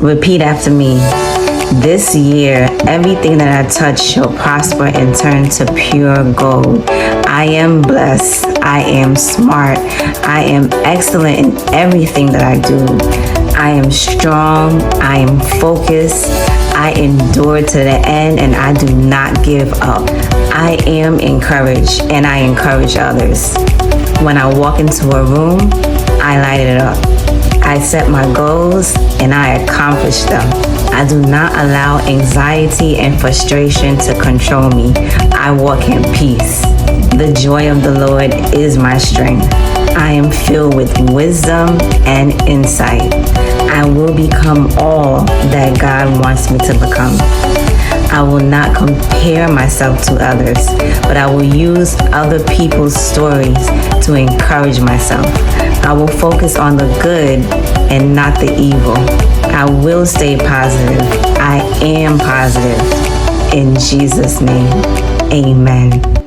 Repeat after me. This year, everything that I touch shall prosper and turn to pure gold. I am blessed. I am smart. I am excellent in everything that I do. I am strong. I am focused. I endure to the end, and I do not give up. I am encouraged, and I encourage others. When I walk into a room, I light it up. I set my goals, and I accomplish them. I do not allow anxiety and frustration to control me. I walk in peace. The joy of the Lord is my strength. I am filled with wisdom and insight. I will become all that God wants me to become. I will not compare myself to others, but I will use other people's stories to encourage myself. I will focus on the good and not the evil. I will stay positive. I am positive. In Jesus' name, amen.